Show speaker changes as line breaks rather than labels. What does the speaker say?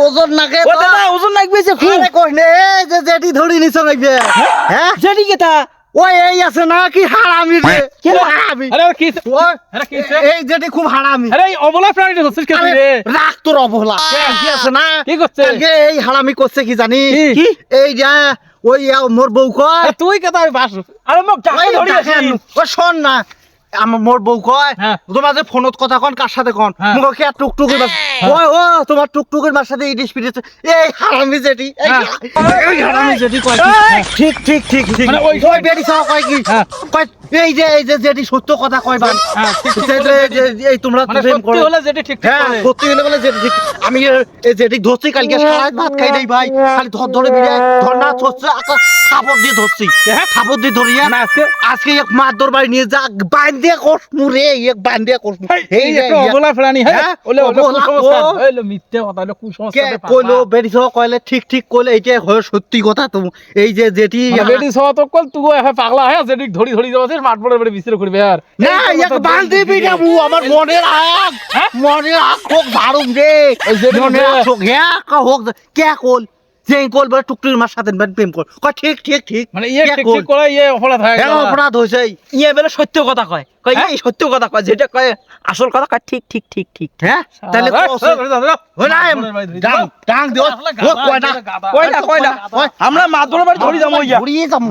ওজন নাকে
ও দাদা ওজন লাগবে যে খুব
আরে কই নে এই যে জেটি ধরি নিছ নাকি হ্যাঁ
যেটি কেতা
ওই এই আছে না কি হারামি রে
কে?
হারামি
আরে কি
ওই
আরে কি
এই জেটি খুব হারামি
আরে এই অবলা প্রাণীটা হচ্ছিস কে তুই
আরে
রে
রাখ তোর অবলা কি আছে না
কি করছে?
আগে এই হারামি করছে কি জানি
কি?
এই যে ওই মোর বউ কয়
আরে তুই কথা আমি বাস
আরে মোক টাকা
ওই
ধরি
দেখেন,
আছি
ও শোন না আমার মোর বউ কয়
হ্যাঁ।
তোমার যে ফোনত কথা কন কার সাথে কন
হ্যাঁ।
মুখ কে টুকটুকের বাস ওই ও তোমার টুকটুকের বাস সাথে ইডিস পিডিস এই হারামি জেটি
হ্যাঁ।
এই হারামি জেটি কয় কি?
ঠিক ঠিক ঠিক ঠিক
মানে ওই
ওই বেটি সাও কয় কি
হ্যাঁ।
কয় এই যে জেটি সত্য কথা কয় বান
হ্যাঁ, ঠিক, ঠিক,
এই তোমরা
মানে
প্রেম
সত্যি
করো
হলে যেটা ঠিক ঠিক
হ্যাঁ
করে।
সত্যি হলে বলে জেটি ঠিক আমি এই জেটি ধরছি কালকে সারা রাত ভাত খাই নাই ভাই খালি ধরে বিড়ে ধর না ধরছে থাপড় দিয়ে ধরছি
হ্যাঁ?
থাপড় দিয়ে ধরিয়া
মানে আজকে
এক মার দর বাড়ি নিয়ে যা বান্ধিয়া কসমু রে এক বান্ধিয়া কসমু
এই একটা অবলা প্রাণী হ্যাঁ
হ্যাঁ?
ওলে ওলে
অবলা,
কুসংস্কার
ও।
হইলো মিথ্যে কথা হইলো
কে
কুসংস্কার
কইলো বেরিস কইলে ঠিক ঠিক কইলে এইটা হয় সত্যি কথা তো এই যে যেটি
বেটি সহ তো কল তুই এখন পাগলা হ্যাঁ যেটি ধরি ধরি যাওয়াছিস মাঠ পড়ে পড়ে বিচার করবে আর
না এক বান্ধবী যাবো আমার মনের আগ
হ্যাঁ?
মনের আগ হোক দারুম রে
এই যে
মনের আগ হোক হ্যাঁ হোক কে কল যে কল বলে টুকটুকির মার সাথে প্রেম কর কয় ঠিক ঠিক ঠিক
মানে ইয়ে
কে
ঠিক
কল?
ঠিক করে ইয়ে অপরাধ হয়ে
হ্যাঁ
গেল
অপরাধ হয়েছে
ইয়ে বেলে সত্য কথা কয় কয়
হ্যাঁ?
এই সত্য কথা কয় যেটা কয় আসল কথা কয় ঠিক ঠিক ঠিক ঠিক
হ্যাঁ তাহলে ডাং ডাং দিও কয় না
কয় না আমরা মাদুর বাড়ি ধরি যাবো ইয়া
ধরিয়ে যাবো